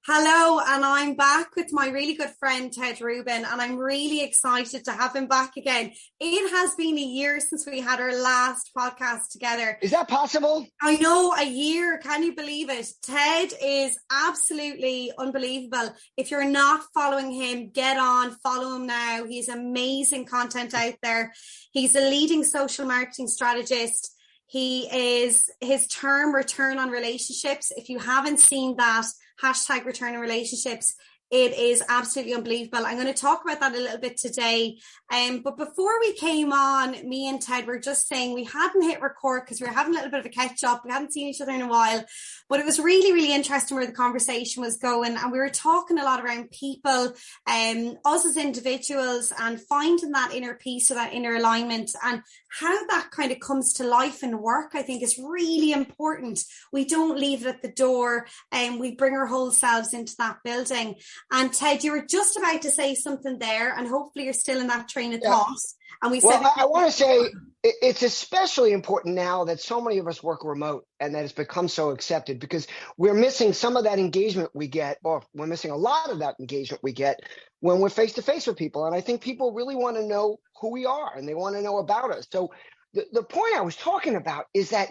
Hello, and I'm back with my really good friend Ted Rubin, and I'm really excited to have him back again. It has been a year since we had our last podcast together. Is that possible? I know, a year. Can you believe it? Ted is absolutely unbelievable. If you're not following him, get on, follow him now. He's amazing content out there. He's a leading social marketing strategist. He is his term return on relationships. If you haven't seen that, hashtag return on relationships, it is absolutely unbelievable. I'm going to talk about that a little bit today. But before we came on, me and Ted were just saying we hadn't hit record because we were having a little bit of a catch up. We hadn't seen each other in a while, but it was really, really interesting where the conversation was going. And we were talking a lot around people, us as individuals, and finding that inner peace or that inner alignment, and how that kind of comes to life and work. I think is really important. We don't leave it at the door, and we bring our whole selves into that building. And Ted, you were just about to say something there, and hopefully you're still in that train of thought. And I want to say it's especially important now that so many of us work remote and that it's become so accepted, because we're missing some of that engagement we get, or we're missing a lot of that engagement we get when we're face to face with people. And I think people really want to know who we are and they want to know about us. So the point I was talking about is that,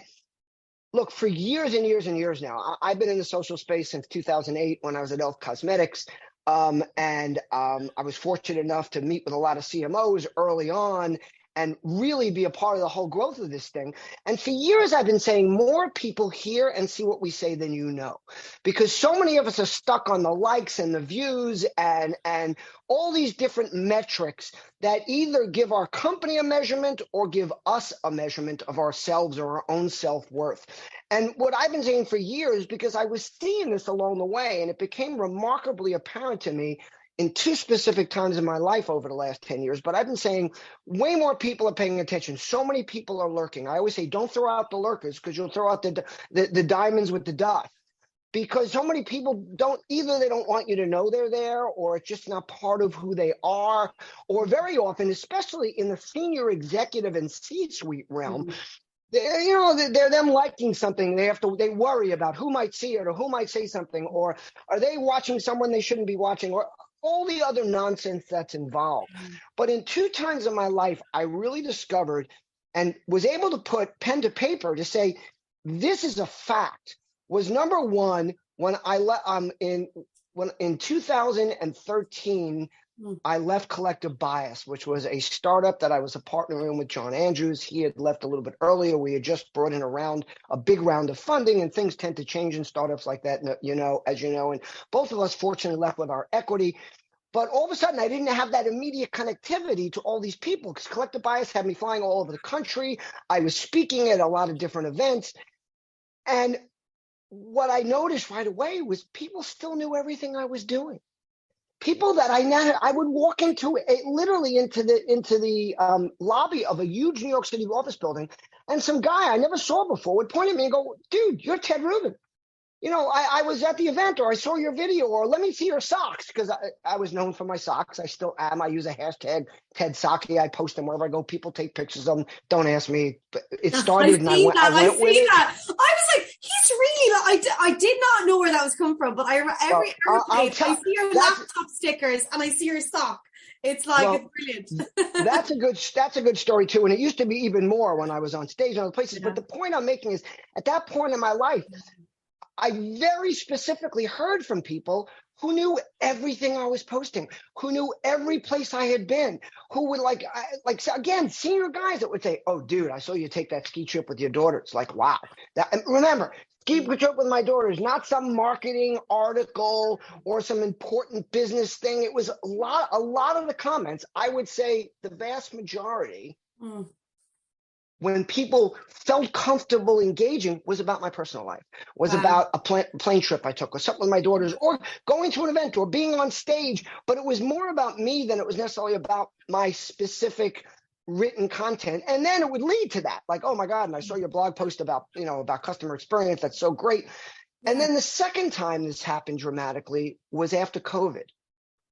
look, for years and years and years now, I've been in the social space since 2008 when I was at Elf Cosmetics. I was fortunate enough to meet with a lot of CMOs early on and really be a part of the whole growth of this thing. And for years, I've been saying more people hear and see what we say than you know, because so many of us are stuck on the likes and the views and all these different metrics that either give our company a measurement or give us a measurement of ourselves or our own self-worth. And what I've been saying for years, because I was seeing this along the way, and it became remarkably apparent to me in two specific times in my life over the last 10 years, but I've been saying way more people are paying attention. So many people are lurking. I always say, don't throw out the lurkers, because you'll throw out the diamonds with the dust. Because so many people either they don't want you to know they're there, or it's just not part of who they are. Or very often, especially in the senior executive and C-suite realm, they're them liking something. They worry about who might see it or who might say something, or are they watching someone they shouldn't be watching, or all the other nonsense that's involved. But in two times in my life, I really discovered and was able to put pen to paper to say, this is a fact, was number one, when in 2013, I left Collective Bias, which was a startup that I was a partner in with John Andrews. He had left a little bit earlier. We had just brought in a big round of funding, and things tend to change in startups like that, as you know, and both of us fortunately left with our equity. But all of a sudden, I didn't have that immediate connectivity to all these people, because Collective Bias had me flying all over the country. I was speaking at a lot of different events. And what I noticed right away was people still knew everything I was doing. People that I would walk into the lobby of a huge New York City office building, and some guy I never saw before would point at me and go, "Dude, you're Ted Rubin. I was at the event, or I saw your video, or let me see your socks," because I was known for my socks. I still am. I use a hashtag TedSocky. I post them wherever I go. People take pictures of them. Don't ask me. But it started, and I went with it. I was like, he's really. I did not know where that was coming from, but every I see your laptop stickers and I see your sock. It's like, it's brilliant. That's a good story too. And it used to be even more when I was on stage and other places. Yeah. But the point I'm making is, at that point in my life, I very specifically heard from people who knew everything I was posting, who knew every place I had been, who would again, senior guys that would say, "Oh, dude, I saw you take that ski trip with your daughter." It's like, wow. And remember, ski trip with my daughter is not some marketing article or some important business thing. It was a lot of the comments, I would say the vast majority, when people felt comfortable engaging, was about my personal life, was about a plane trip I took, or something with my daughters, or going to an event, or being on stage. But it was more about me than it was necessarily about my specific written content. And then it would lead to that, like, "Oh my God, and I saw your blog post about customer experience. That's so great." And then the second time this happened dramatically was after COVID.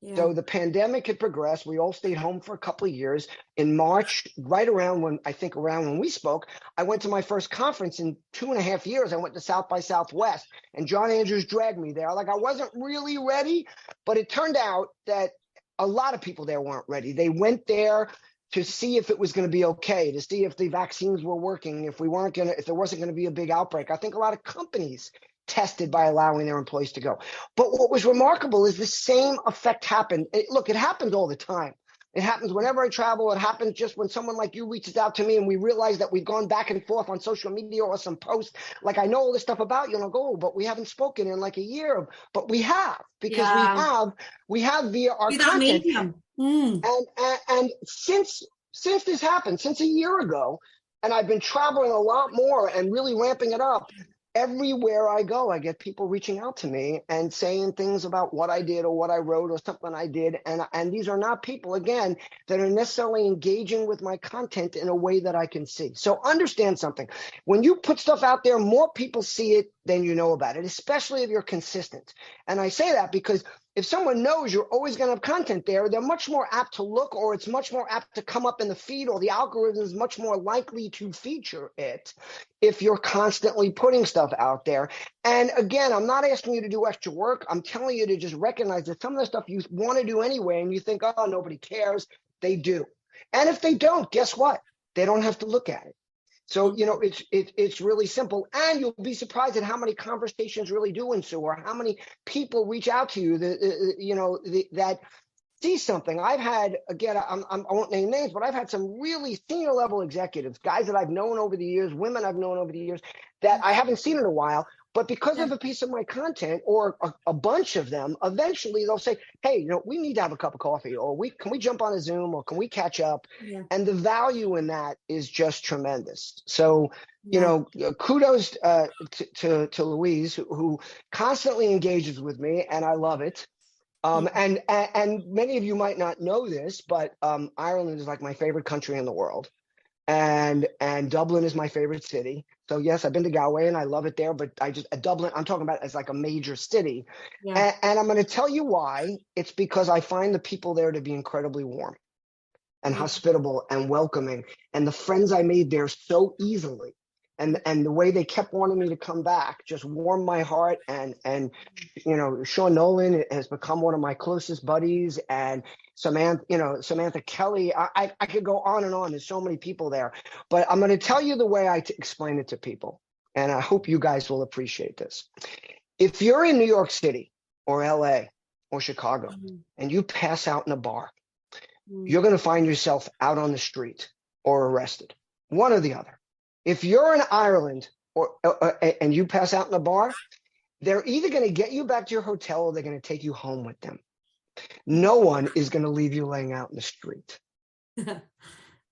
Yeah. So the pandemic had progressed. We all stayed home for a couple of years. In March, right around when we spoke, I went to my first conference in 2.5 years. I went to South by Southwest, and John Andrews dragged me there. Like, I wasn't really ready, but it turned out that a lot of people there weren't ready. They went there to see if it was going to be okay, to see if the vaccines were working, if there wasn't going to be a big outbreak. I think a lot of companies tested by allowing their employees to go. But what was remarkable is the same effect happened. It happens all the time. It happens whenever I travel. It happens just when someone like you reaches out to me and we realize that we've gone back and forth on social media or some post. Like, I know all this stuff about you, and I'll go, but we haven't spoken in like a year. But we have, because we have via our content. Medium. And since this happened, since a year ago, and I've been traveling a lot more and really ramping it up, everywhere I go, I get people reaching out to me and saying things about what I did or what I wrote or something I did. And these are not people, again, that are necessarily engaging with my content in a way that I can see. So understand something. When you put stuff out there, more people see it than you know about it, especially if you're consistent. And I say that because if someone knows you're always going to have content there, they're much more apt to look, or it's much more apt to come up in the feed, or the algorithm is much more likely to feature it if you're constantly putting stuff out there. And again, I'm not asking you to do extra work. I'm telling you to just recognize that some of the stuff you want to do anyway, and you think, oh, nobody cares. They do. And if they don't, guess what? They don't have to look at it. So, it's really simple, and you'll be surprised at how many conversations really do ensue, or how many people reach out to you that see something. I've had, again, I won't name names, but I've had some really senior level executives, guys that I've known over the years, women I've known over the years, that I haven't seen in a while. But because of a piece of my content, or a bunch of them, eventually they'll say, hey, we need to have a cup of coffee, or can we jump on a Zoom, or can we catch up? Yeah. And the value in that is just tremendous. So, kudos to Louise, who constantly engages with me, and I love it. And many of you might not know this, but Ireland is like my favorite country in the world. And Dublin is my favorite city. So yes, I've been to Galway and I love it there, but Dublin, I'm talking about as like a major city. Yeah. And I'm going to tell you why. It's because I find the people there to be incredibly warm and hospitable and welcoming. And the friends I made there so easily, and the way they kept wanting me to come back just warmed my heart. And Sean Nolan has become one of my closest buddies, and Samantha Kelly. I could go on and on. There's so many people there, but I'm going to tell you the way I explain it to people, and I hope you guys will appreciate this. If you're in New York City or LA or Chicago and you pass out in a bar, you're going to find yourself out on the street or arrested, one or the other. If you're in Ireland and you pass out in a bar, they're either going to get you back to your hotel or they're going to take you home with them. No one is going to leave you laying out in the street.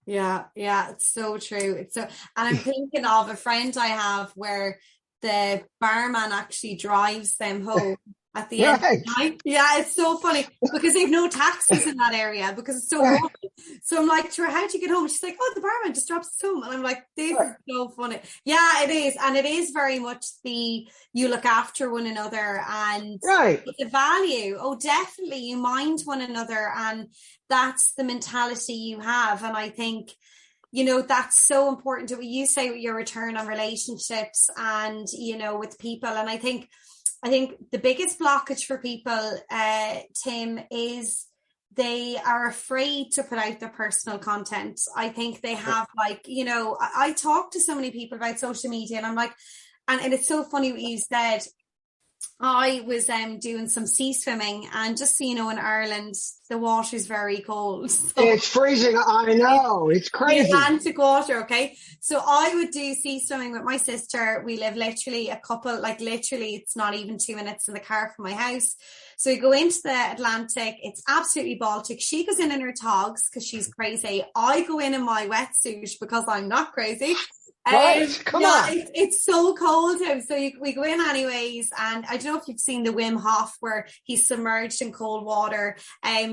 Yeah, it's so true. And I'm thinking of a friend I have where the barman actually drives them home at the end of the night. Yeah, it's so funny because they've no taxis in that area because it's so hot. So I'm like, Troy, how'd you get home? She's like, oh, the barman just drops us home. And I'm like, this is so funny. Yeah, it is. And it is very much you look after one another, and the value. Oh, definitely. You mind one another, and that's the mentality you have. And I think, that's so important to what you say with your return on relationships and, with people. And I think the biggest blockage for people, Tim, is they are afraid to put out their personal content. I think they have I talk to so many people about social media, and I'm like, and it's so funny what you said. I was doing some sea swimming, and just so you know, in Ireland, the water is very cold. So it's freezing. I know. It's crazy. Atlantic water, okay? So I would do sea swimming with my sister. We live literally it's not even 2 minutes in the car from my house. So we go into the Atlantic. It's absolutely Baltic. She goes in her togs because she's crazy. I go in my wetsuit because I'm not crazy. Right? Come on. It's so cold out, so we go in anyways. And I don't know if you've seen the Wim Hof where he's submerged in cold water.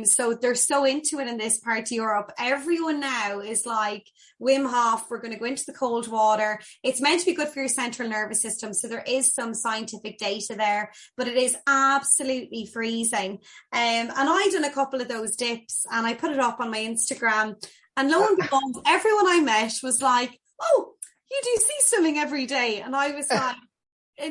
So they're so into it in this part of Europe. Everyone now is like, Wim Hof, we're going to go into the cold water. It's meant to be good for your central nervous system, so there is some scientific data there, but it is absolutely freezing. And I done a couple of those dips, and I put it up on my Instagram. And lo and behold, everyone I met was like, "Oh, you do sea swimming every day," and I was like,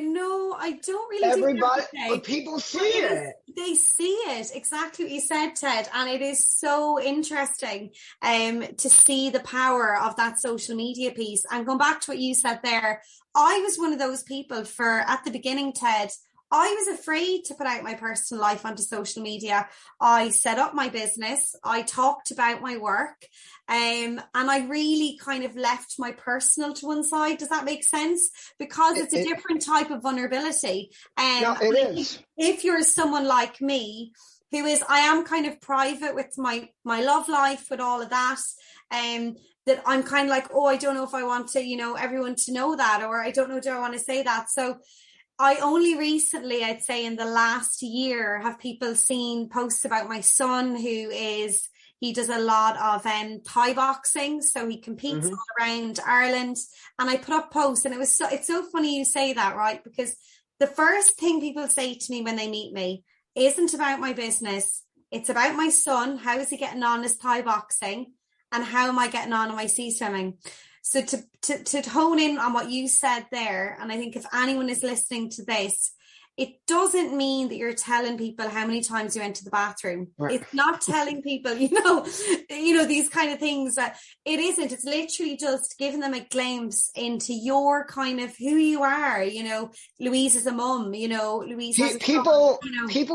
"No, I don't really." Everybody, but people see it. They see it, exactly what you said, Ted, and it is so interesting to see the power of that social media piece. And going back to what you said there, I was one of those people at the beginning, Ted. I was afraid to put out my personal life onto social media. I set up my business. I talked about my work. And I really kind of left my personal to one side. Does that make sense? Because it's a different type of vulnerability. No, it is. If you're someone like me, I am kind of private with my love life, with all of that, that I'm kind of like, oh, I don't know if I want to, everyone to know that, or I don't know, do I want to say that? So I only recently, I'd say in the last year, have people seen posts about my son, he does a lot of Thai boxing, so he competes all around Ireland. And I put up posts, and it's so funny you say that, right? Because the first thing people say to me when they meet me isn't about my business. It's about my son. How is he getting on his Thai boxing? And how am I getting on in my sea swimming? So to hone in on what you said there, and I think if anyone is listening to this, it doesn't mean that you're telling people how many times you went to the bathroom. Right. It's not telling people, these kind of things. That it isn't. It's literally just giving them a glimpse into your kind of who you are. Louise is a mum. Louise. People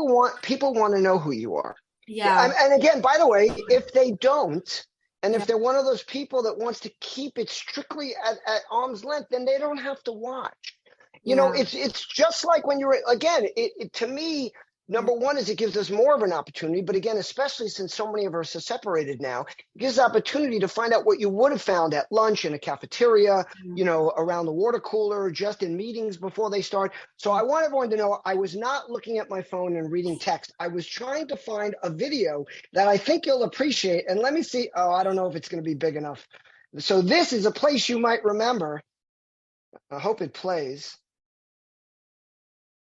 want to know who you are. Yeah. And again, by the way, if they don't. And if they're one of those people that wants to keep it strictly at arm's length, then they don't have to watch. It's just like when to me, number one is it gives us more of an opportunity. But again, especially since so many of us are separated now, it gives the opportunity to find out what you would have found at lunch in a cafeteria, around the water cooler, just in meetings before they start. So I want everyone to know I was not looking at my phone and reading text. I was trying to find a video that I think you'll appreciate. And let me see. Oh, I don't know if it's going to be big enough. So this is a place you might remember. I hope it plays.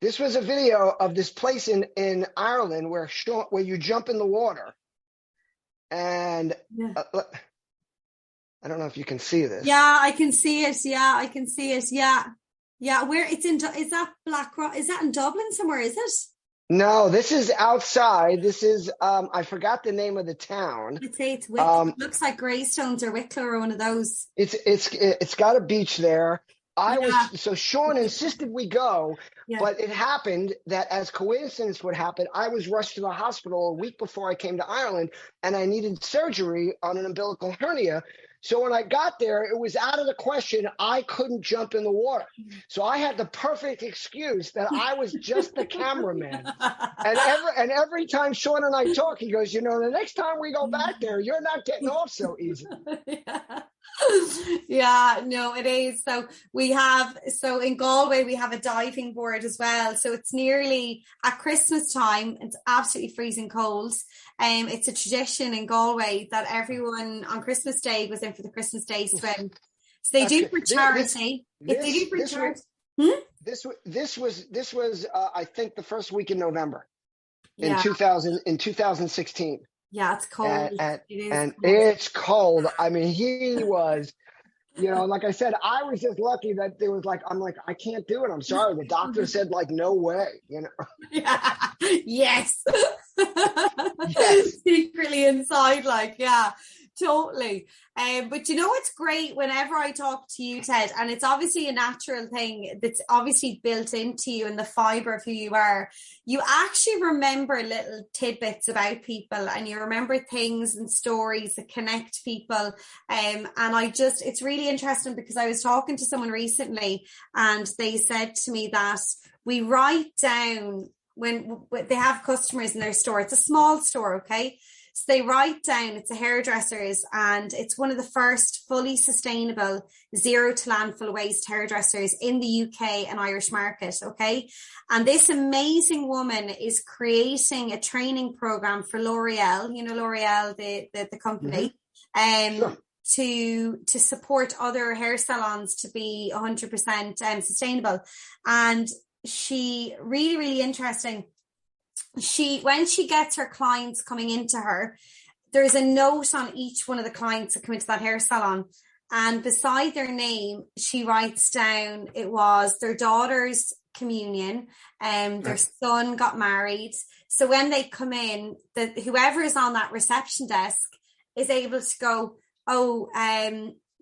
This was a video of this place in Ireland where you jump in the water. And I don't know if you can see this. Yeah, I can see it. Yeah, I can see it. Yeah. Yeah. Where is that Blackrock? Is that in Dublin somewhere? Is it? No, this is outside. This is, I forgot the name of the town. I'd say it's Wicklow. It looks like Greystones or Wicklow or one of those. It's got a beach there. So Sean insisted we go, but it happened that as coincidence would happen, I was rushed to the hospital a week before I came to Ireland, and I needed surgery on an umbilical hernia. So when I got there, it was out of the question. I couldn't jump in the water. So I had the perfect excuse that I was just the cameraman. And every time Sean and I talk, he goes, the next time we go back there, you're not getting off so easy. Yeah, no, it is. So in Galway, we have a diving board as well. So it's nearly at Christmas time. It's absolutely freezing cold. It's a tradition in Galway that everyone on Christmas Day goes in for the Christmas Day swim. So they do for charity. This was I think the first week in November in 2016. Yeah, it's cold. It's cold. I mean, he was, like I said, I was just lucky that there was I'm like, I can't do it. I'm sorry. The doctor said no way, Yeah. Yes. Secretly inside, totally. But it's great whenever I talk to you, Ted, and it's obviously a natural thing that's obviously built into you and the fiber of who you are. You actually remember little tidbits about people, and you remember things and stories that connect people. And it's really interesting because I was talking to someone recently, and they said to me that we write down when they have customers in their store. It's a small store, okay? So they write down, it's a hairdresser's, and it's one of the first fully sustainable zero to landfill waste hairdressers in the UK and Irish market. Okay. And this amazing woman is creating a training program for L'Oreal, L'Oreal, the company, Sure. to support other hair salons to be 100% sustainable. And she really, really interesting. When she gets her clients coming into her, there's a note on each one of the clients that come into that hair salon. And beside their name, she writes down it was their daughter's communion, their son got married. So when they come in, whoever is on that reception desk is able to go, oh,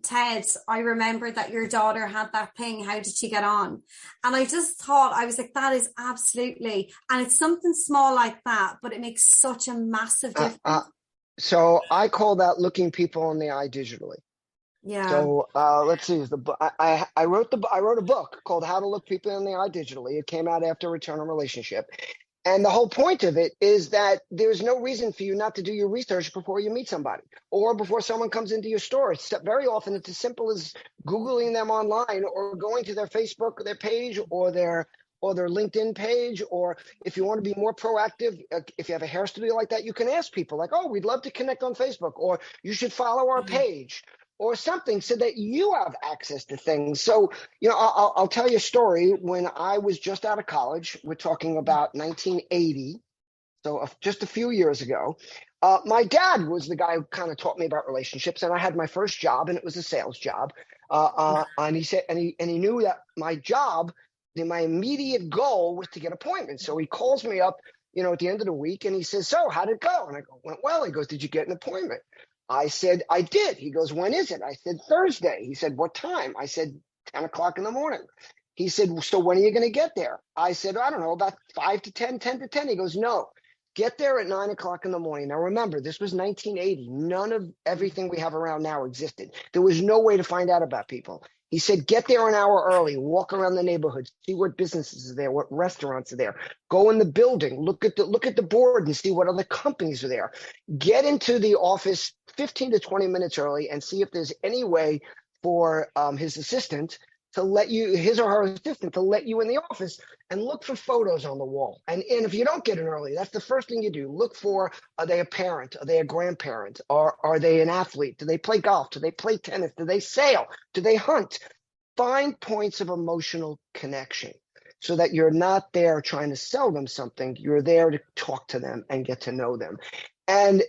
Ted, I remember that your daughter had that thing. How did she get on? And I just thought, I was like, that is absolutely, and it's something small like that, but it makes such a massive difference. So I call that looking people in the eye digitally. Yeah. So let's see. I wrote a book called How to Look People in the Eye Digitally. It came out after Return on Relationship. And the whole point of it is that there's no reason for you not to do your research before you meet somebody or before someone comes into your store. Very often it's as simple as Googling them online or going to their Facebook or their page or their LinkedIn page. Or if you want to be more proactive, if you have a hair studio like that, you can ask people like, oh, we'd love to connect on Facebook, or you should follow our page, or something, so that you have access to things. So, I'll tell you a story. When I was just out of college, we're talking about 1980, so just a few years ago, my dad was the guy who kind of taught me about relationships, and I had my first job, and it was a sales job. And he said, and he knew that my job, my immediate goal was to get appointments. So he calls me up, at the end of the week, and he says, so how did it go? And I go, went well. He goes, did you get an appointment? I said, I did. He goes, when is it? I said, Thursday. He said, what time? I said, 10 o'clock in the morning. He said, so when are you going to get there? I said, I don't know, about 5 to 10, 10 to 10. He goes, no, get there at 9 o'clock in the morning. Now, remember, this was 1980. None of everything we have around now existed. There was no way to find out about people. He said, get there an hour early, walk around the neighborhood, see what businesses are there, what restaurants are there, go in the building, look at the board and see what other companies are there. Get into the office 15 to 20 minutes early and see if there's any way for his assistant to let you, his or her assistant, to let you in the office, and look for photos on the wall. And if you don't get in early, that's the first thing you do. Look for, are they a parent? Are they a grandparent? Or are they an athlete? Do they play golf? Do they play tennis? Do they sail? Do they hunt? Find points of emotional connection so that you're not there trying to sell them something. You're there to talk to them and get to know them. And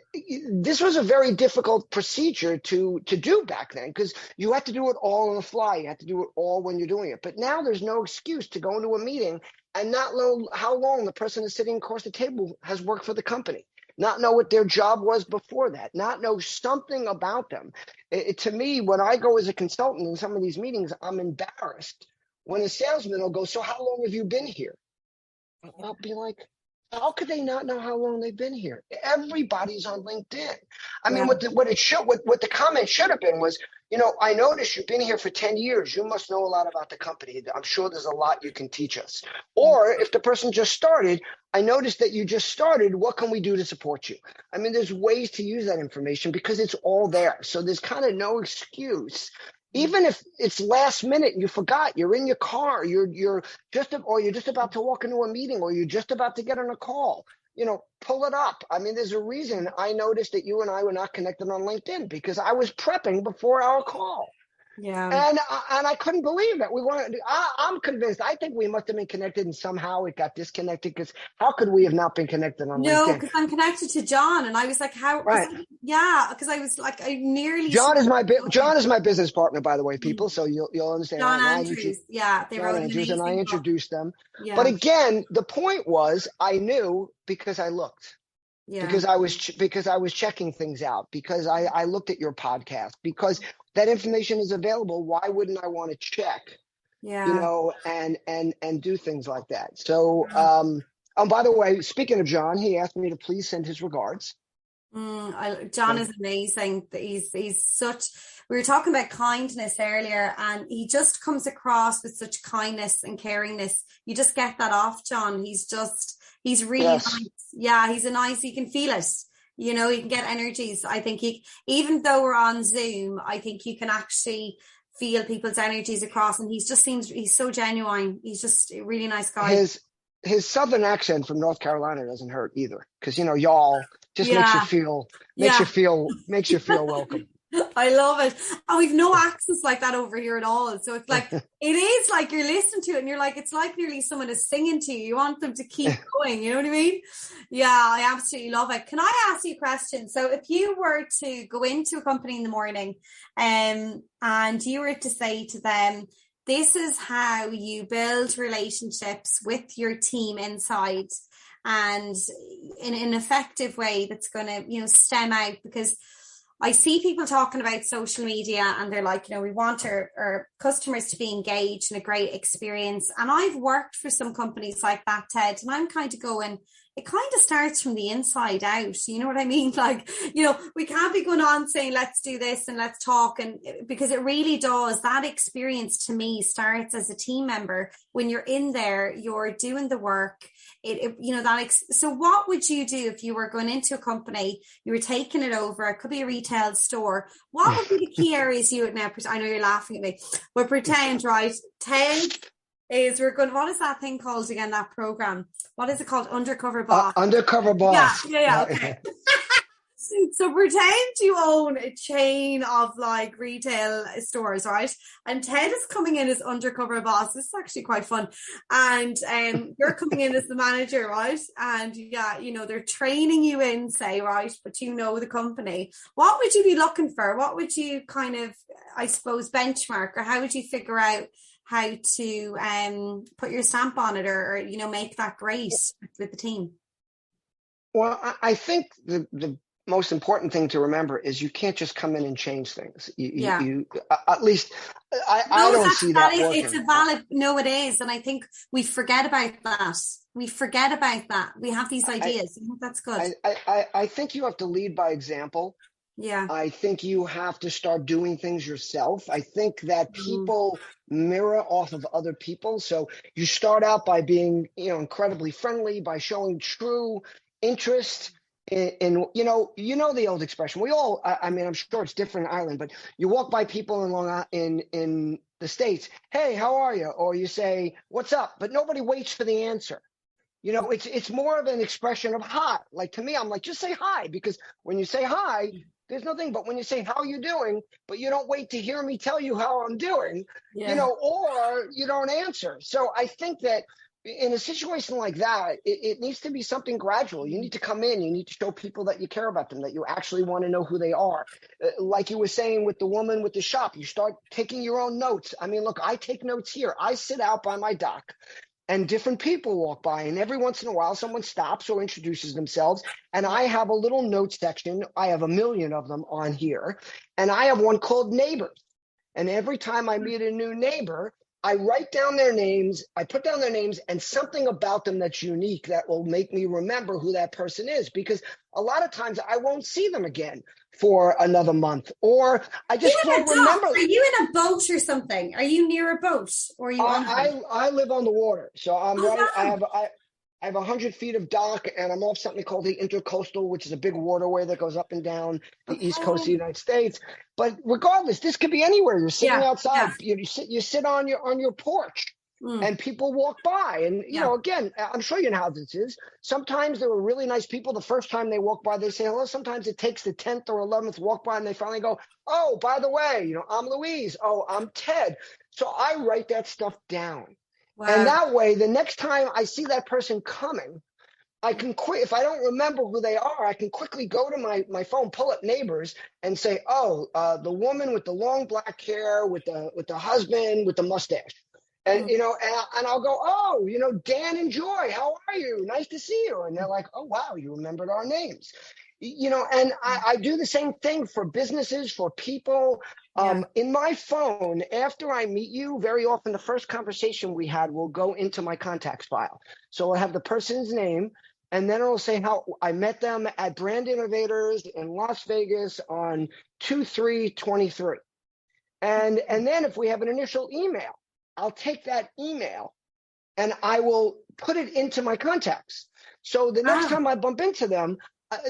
this was a very difficult procedure to do back then, because you had to do it all on the fly. You had to do it all when you're doing it. But now there's no excuse to go into a meeting and not know how long the person is sitting across the table has worked for the company, not know what their job was before that, not know something about them. To me, when I go as a consultant in some of these meetings, I'm embarrassed when a salesman will go, so how long have you been here? I'll be like, how could they not know how long they've been here? Everybody's on LinkedIn. I mean, what the comment should have been was, I noticed you've been here for 10 years. You must know a lot about the company. I'm sure there's a lot you can teach us. Or if the person just started, I noticed that you just started. What can we do to support you? I mean, there's ways to use that information because it's all there. So there's kind of no excuse. Even if it's last minute and you forgot, you're in your car, you're just about to walk into a meeting, or you're just about to get on a call, pull it up. I mean, there's a reason I noticed that you and I were not connected on LinkedIn, because I was prepping before our call. Yeah. And I couldn't believe that we weren't. I'm convinced. I think we must have been connected, and somehow it got disconnected, because how could we have not been connected on LinkedIn? No, because I'm connected to John, and I was like, how? Right. Because I was like, I nearly. John is my business partner, by the way, people. So you'll understand. John Andrews. They wrote Andrews, and I introduced them. Yeah. But again, the point was, I knew because I looked. Yeah. Because I was checking things out, because I looked at your podcast, because that information is available. Why wouldn't I want to check? Yeah. And do things like that. So, by the way, speaking of John, he asked me to please send his regards. John is amazing. He's such. We were talking about kindness earlier, and he just comes across with such kindness and caringness. You just get that off John. He's really nice. Yeah, he's you can feel it. You know, you can get energies. I think even though we're on Zoom, I think you can actually feel people's energies across, and he's so genuine. He's just a really nice guy. His southern accent from North Carolina doesn't hurt either, because y'all just makes you Yeah, feel yeah. makes you feel welcome. I love it. And we've no accents like that over here at all. So it's like, it is like you're listening to it and you're like, it's like nearly someone is singing to you. You want them to keep going. You know what I mean? Yeah, I absolutely love it. Can I ask you a question? So if you were to go into a company in the morning, and you were to say to them, this is how you build relationships with your team inside, and in an effective way that's going to, stem out, because I see people talking about social media and they're like, we want our customers to be engaged in a great experience. And I've worked for some companies like that, Ted, and I'm kind of going, it kind of starts from the inside out. You know what I mean? Like, we can't be going on saying, let's do this and let's talk. And because it really does, that experience to me starts as a team member. When you're in there, you're doing the work. So what would you do if you were going into a company, you were taking it over? It could be a retail store. What would be the key areas you would now? I know you're laughing at me, but pretend, right? Ted what is that thing called again? That program? What is it called? Undercover Boss. Undercover Boss. Yeah. Okay. So pretend you own a chain of like retail stores, right? And Ted is coming in as undercover boss. This is actually quite fun. And you're coming in as the manager, right? And they're training you in, say, right? But the company. What would you be looking for? What would you kind of, I suppose, benchmark, or how would you figure out how to put your stamp on it, or make that great with the team? Well, I think the most important thing to remember is you can't just come in and change things. You at least I don't see that working. It's a valid, no, it is. And I think we forget about that. We have these ideas. I think that's good. I think you have to lead by example. Yeah. I think you have to start doing things yourself. I think that people mirror off of other people. So you start out by being, incredibly friendly, by showing true interest in the old expression. We all, I'm sure it's different in Ireland, but you walk by people in the States, hey, how are you? Or you say, what's up? But nobody waits for the answer. It's more of an expression of hi. Like, to me, I'm like, just say hi, because when you say hi, there's nothing. But when you say, how are you doing? But you don't wait to hear me tell you how I'm doing, or you don't answer. So I think that in a situation like that, it needs to be something gradual. You need to come in. You need to show people that you care about them, that you actually want to know who they are. Like you were saying with the woman with the shop, you start taking your own notes. I mean, look, I take notes here. I sit out by my dock, and different people walk by, and every once in a while someone stops or introduces themselves, and I have a little note section. I have a million of them on here, and I have one called neighbors. And every time I meet a new neighbor, I write down their names, I put down their names and something about them that's unique that will make me remember who that person is, because a lot of times I won't see them again for another month, or I just won't remember. Are you in a boat or something? Are you near a boat, or are you on? I live on the water, so I'm I have 100 feet of dock, and I'm off something called the Intercoastal, which is a big waterway that goes up and down the East Coast of the United States. But regardless, this could be anywhere. You're sitting outside. Yeah. You sit on your porch, and people walk by. And again, I'm sure you know how this is. Sometimes there were really nice people. The first time they walk by, they say hello. Sometimes it takes the 10th or 11th walk by, and they finally go, "Oh, by the way, I'm Louise. Oh, I'm Ted." So I write that stuff down. Wow. And that way, the next time I see that person coming, I can if I don't remember who they are, I can quickly go to my phone, pull up neighbors, and say, "Oh, the woman with the long black hair, with the husband with the mustache," and and I'll go, "Oh, Dan and Joy, how are you? Nice to see you." And they're like, "Oh, wow, you remembered our names." And I do the same thing for businesses, for people. In my phone, after I meet you, very often the first conversation we had will go into my contacts file. So I'll have the person's name, and then it'll say how I met them at Brand Innovators in Las Vegas on 2/3/23. And then if we have an initial email, I'll take that email and I will put it into my contacts. So the next time I bump into them,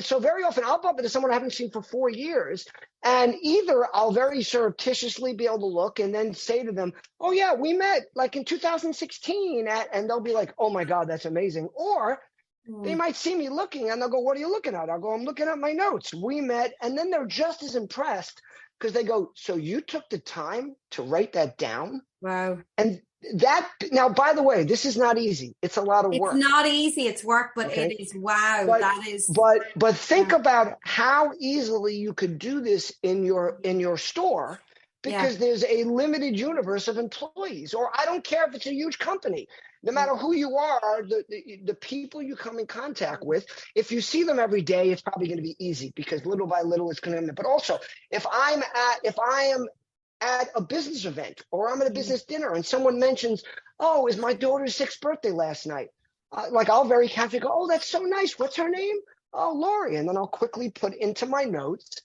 So very often I'll bump into someone I haven't seen for 4 years, and either I'll very surreptitiously be able to look and then say to them, oh yeah, we met like in 2016 and they'll be like, oh my God, that's amazing. Or they might see me looking and they'll go, what are you looking at? I'll go, I'm looking at my notes. We met. And then they're just as impressed because they go, so you took the time to write that down? Wow. And that, now, by the way, this is not easy. It's a lot of It's work. not easy. It's work, but Okay. it is. Wow. But, That is. but think about how easily you could do this in your store, because there's a limited universe of employees. Or I don't care if it's a huge company, no matter who you are, the people you come in contact with, if you see them every day, it's probably going to be easy because little by little it's going to end. But also if I am at a business event or I'm at a business dinner and someone mentions, oh, is my daughter's 6th birthday last night? Like I'll very casually go, oh, that's so nice. What's her name? Oh, Lori. And then I'll quickly put into my notes,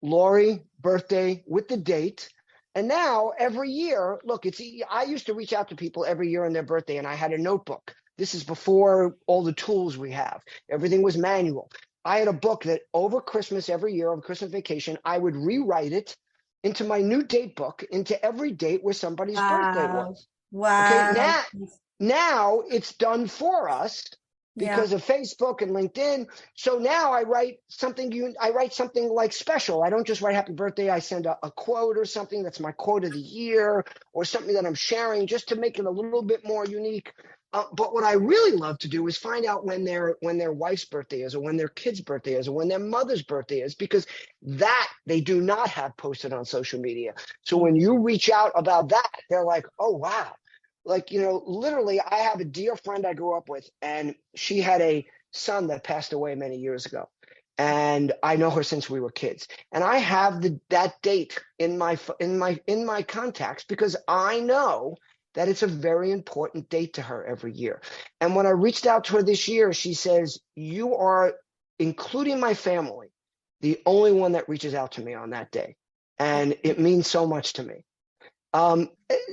Lori, birthday with the date. And now every year, look, I used to reach out to people every year on their birthday and I had a notebook. This is before all the tools we have. Everything was manual. I had a book that over Christmas, every year, over Christmas vacation, I would rewrite it into my new date book, into every date where somebody's birthday was. Wow. Okay, now it's done for us because of Facebook and LinkedIn. So now I write something like special. I don't just write happy birthday. I send a quote or something that's my quote of the year or something that I'm sharing just to make it a little bit more unique. But what I really love to do is find out when their wife's birthday is, or when their kid's birthday is, or when their mother's birthday is, because that they do not have posted on social media. So when you reach out about that, they're like, oh, wow. Like, literally, I have a dear friend I grew up with, and she had a son that passed away many years ago. And I know her since we were kids. And I have that date in my contacts because I know that it's a very important date to her every year. And when I reached out to her this year, she says, you are, including my family, the only one that reaches out to me on that day. And it means so much to me.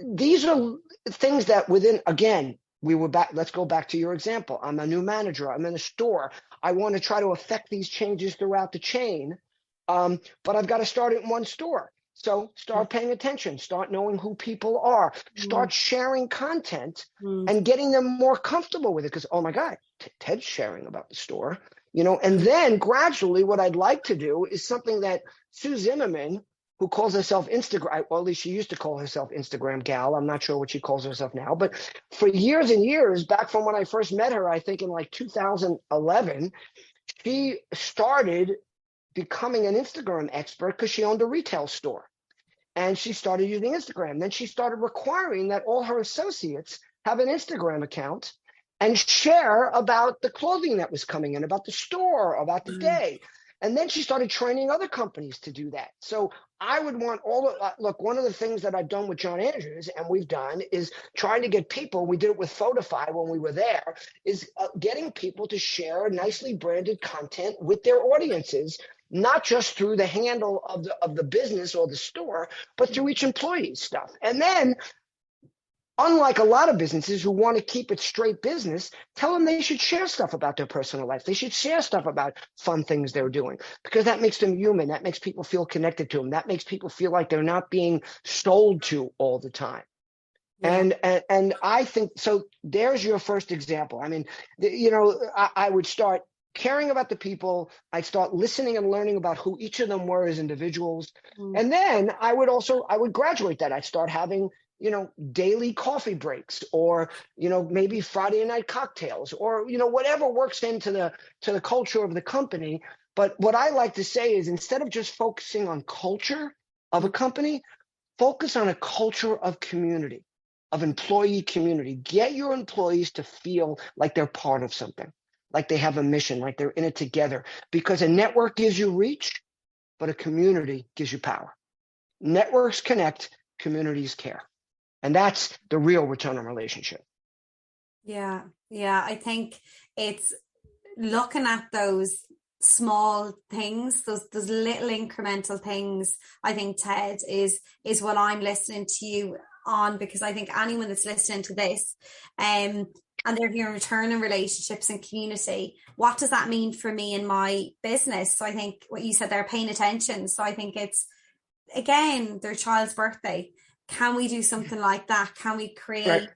These are things that let's go back to your example. I'm a new manager. I'm in a store. I want to try to affect these changes throughout the chain. But I've got to start it in one store. So start paying attention, start knowing who people are, start sharing content and getting them more comfortable with it. Because, oh my God, Ted's sharing about the store, and then gradually what I'd like to do is something that Sue Zimmerman, who calls herself Instagram, well, at least she used to call herself Instagram gal. I'm not sure what she calls herself now, but for years and years, back from when I first met her, I think in like 2011, she started becoming an Instagram expert because she owned a retail store. And she started using Instagram. Then she started requiring that all her associates have an Instagram account and share about the clothing that was coming in, about the store, about the day. And then she started training other companies to do that. So I would want look, one of the things that I've done with John Andrews, and we've done, is trying to get people, we did it with Photify when we were there, is getting people to share nicely branded content with their audiences, not just through the handle of the business or the store, but through each employee's stuff. And then, unlike a lot of businesses who want to keep it straight business, tell them they should share stuff about their personal life. They should share stuff about fun things they're doing, because that makes them human. That makes people feel connected to them. That makes people feel like they're not being sold to all the time. Yeah. And I think, so there's your first example. I mean, I would start caring about the people. I'd start listening and learning about who each of them were as individuals. And then I would graduate that. I'd start having daily coffee breaks, or, maybe Friday night cocktails, or, whatever works into the culture of the company. But what I like to say is, instead of just focusing on culture of a company, focus on a culture of community, of employee community. Get your employees to feel like they're part of something, like they have a mission, like they're in it together, because a network gives you reach, but a community gives you power. Networks connect, communities care. And that's the real return on relationship. Yeah. I think it's looking at those small things, those little incremental things. I think, Ted, is what I'm listening to you on, because I think anyone that's listening to this, and they're here in return in relationships and community. What does that mean for me in my business? So I think what you said, they're paying attention. So I think it's, again, their child's birthday. Can we do something like that? Can we create,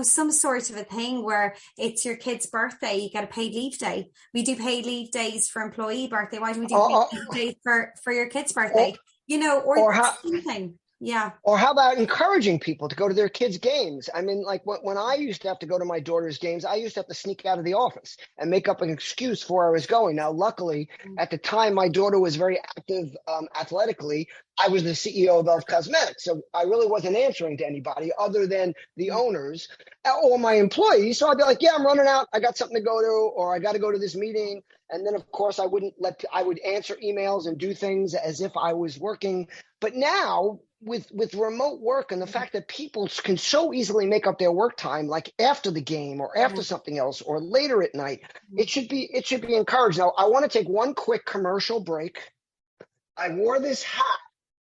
some sort of a thing where it's your kid's birthday, you get a paid leave day. We do paid leave days for employee birthday. Why don't we do paid leave days for your kid's birthday? Or something. Yeah. Or how about encouraging people to go to their kids' games? I mean, like when I used to have to go to my daughter's games, I used to have to sneak out of the office and make up an excuse for where I was going. Now, luckily, at the time, my daughter was very active athletically. I was the CEO of Elf Cosmetics, so I really wasn't answering to anybody other than the owners or my employees. So I'd be like, yeah, I'm running out. I got something to go to, or I got to go to this meeting. And then, of course, I would answer emails and do things as if I was working. But now, with remote work and the fact that people can so easily make up their work time, like after the game or after something else or later at night, it should be encouraged. Now, I want to take one quick commercial break. I wore this hat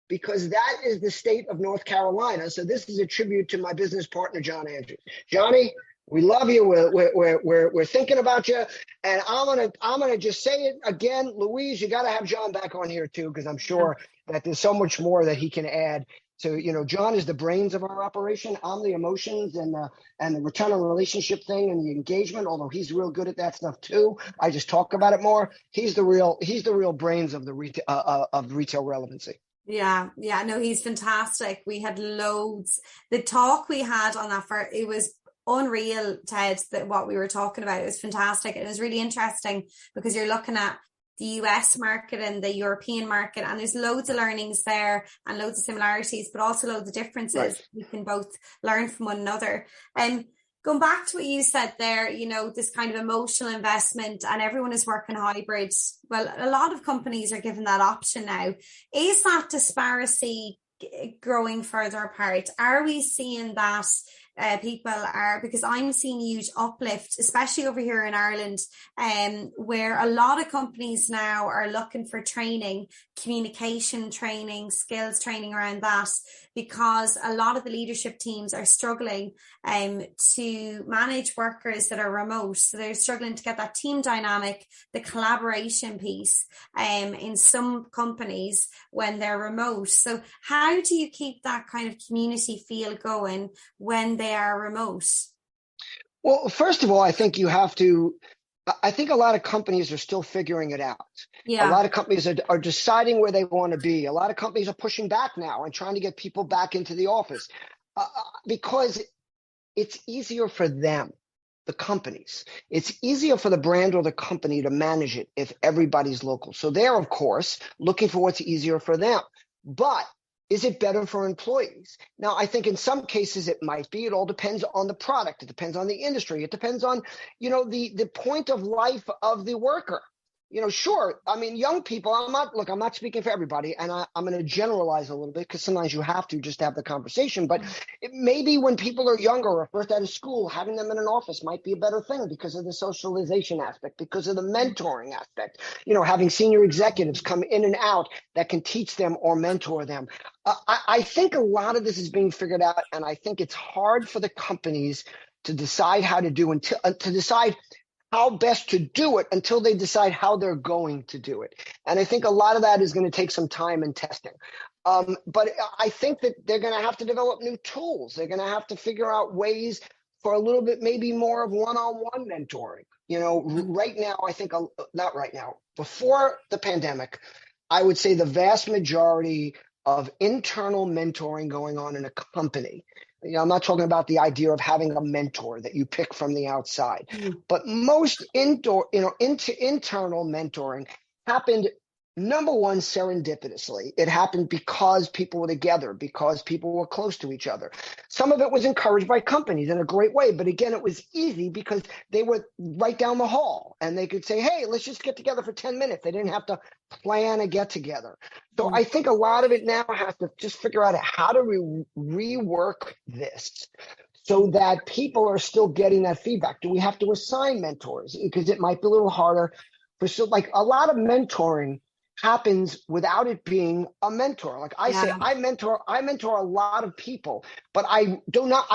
because that is the state of North Carolina. So this is a tribute to my business partner, John Andrews. Johnny, we love you. We're thinking about you, and I'm gonna just say it again, Louise. You got to have John back on here too, because I'm sure that there's so much more that he can add. So John is the brains of our operation. I'm the emotions and the return on relationship thing and the engagement. Although he's real good at that stuff too. I just talk about it more. He's the real brains of the retail relevancy. Yeah, no, he's fantastic. We had loads. The talk we had on that it was unreal, Ted, that what we were talking about. It was fantastic. It was really interesting because you're looking at the US market and the European market, and there's loads of learnings there and loads of similarities, but also loads of differences. Right. We can both learn from one another. And going back to what you said there, this kind of emotional investment, and everyone is working hybrid. Well, a lot of companies are given that option now. Is that disparity growing further apart? Are we seeing that people are, because I'm seeing a huge uplift, especially over here in Ireland, where a lot of companies now are looking for training, communication training, skills training around that, because a lot of the leadership teams are struggling to manage workers that are remote. So they're struggling to get that team dynamic, the collaboration piece in some companies when they're remote. So how do you keep that kind of community feel going when they are remote? Well, first of all, I think a lot of companies are still figuring it out. Yeah. A lot of companies are deciding where they want to be. A lot of companies are pushing back now and trying to get people back into the office because it's easier for them, the companies. It's easier for the brand or the company to manage it if everybody's local. So they're, of course, looking for what's easier for them. But is it better for employees? Now, I think in some cases it might be. It all depends on the product. It depends on the industry. It depends on, the point of life of the worker. Sure. I mean, young people, I'm not speaking for everybody, and I'm going to generalize a little bit because sometimes you have to just have the conversation. But maybe when people are younger or first out of school, having them in an office might be a better thing because of the socialization aspect, because of the mentoring aspect, having senior executives come in and out that can teach them or mentor them. I think a lot of this is being figured out, and I think it's hard for the companies to decide how to do to decide how best to do it until they decide how they're going to do it. And I think a lot of that is going to take some time and testing. But I think that they're going to have to develop new tools. They're going to have to figure out ways for a little bit, maybe more of one-on-one mentoring. Right now, I think, not right now, before the pandemic, I would say the vast majority of internal mentoring going on in a company. I'm not talking about the idea of having a mentor that you pick from the outside, but most internal mentoring happened, number one, serendipitously. It happened because people were together, because people were close to each other. Some of it was encouraged by companies in a great way, but again, it was easy because they were right down the hall and they could say, hey, let's just get together for 10 minutes. They didn't have to plan a get together. So I think a lot of it now has to just figure out how do we rework this so that people are still getting that feedback. Do we have to assign mentors? Because it might be a little harder like a lot of mentoring happens without it being a mentor. Like I say, I mentor a lot of people, but I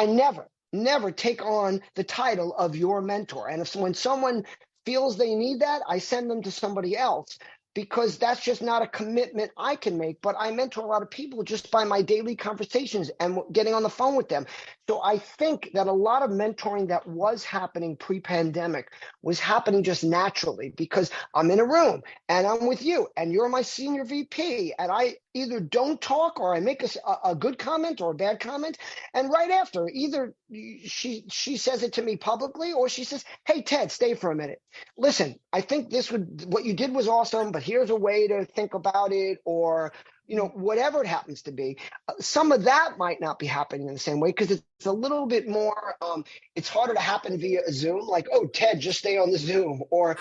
never never take on the title of your mentor. And when someone feels they need that, I send them to somebody else, because that's just not a commitment I can make. But I mentor a lot of people just by my daily conversations and getting on the phone with them. So I think that a lot of mentoring that was happening pre-pandemic was happening just naturally, because I'm in a room and I'm with you and you're my senior VP, and I either don't talk or I make a good comment or a bad comment. And right after, either she says it to me publicly, or she says, "Hey, Ted, stay for a minute. Listen, I think what you did was awesome, but here's a way to think about it," or, whatever it happens to be. Some of that might not be happening in the same way, because it's a little bit more, it's harder to happen via a Zoom, like, "Oh, Ted, just stay on the Zoom." Or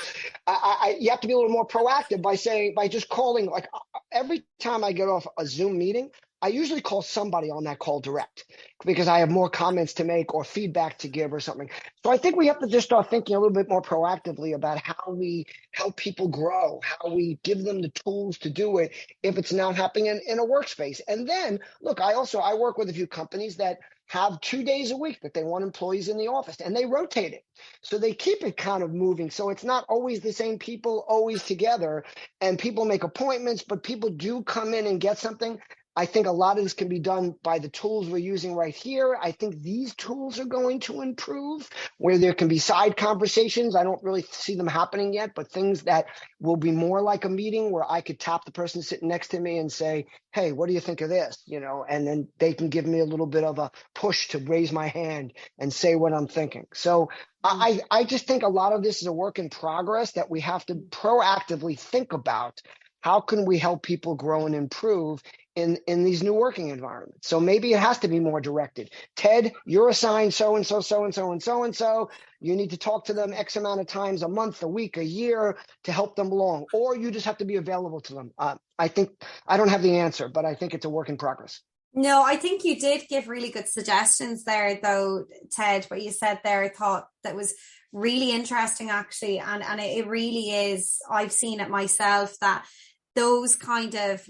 you have to be a little more proactive by just calling. Like, every time I get off a Zoom meeting, I usually call somebody on that call direct, because I have more comments to make or feedback to give or something. So I think we have to just start thinking a little bit more proactively about how we help people grow, how we give them the tools to do it if it's not happening in a workspace. And then, look, I work with a few companies that have 2 days a week that they want employees in the office, and they rotate it. So they keep it kind of moving. So it's not always the same people always together, and people make appointments, but people do come in and get something. I think a lot of this can be done by the tools we're using right here. I think these tools are going to improve, where there can be side conversations. I don't really see them happening yet, but things that will be more like a meeting, where I could tap the person sitting next to me and say, "Hey, what do you think of this?" And then they can give me a little bit of a push to raise my hand and say what I'm thinking. So I just think a lot of this is a work in progress that we have to proactively think about. How can we help people grow and improve in these new working environments? So maybe it has to be more directed. "Ted, you're assigned so-and-so, so-and-so, and so-and-so. You need to talk to them X amount of times a month, a week, a year to help them along." Or you just have to be available to them. I think I don't have the answer, but I think it's a work in progress. No, I think you did give really good suggestions there, though, Ted. What you said there, I thought that was really interesting, actually. And it really is. I've seen it myself, that those kind of,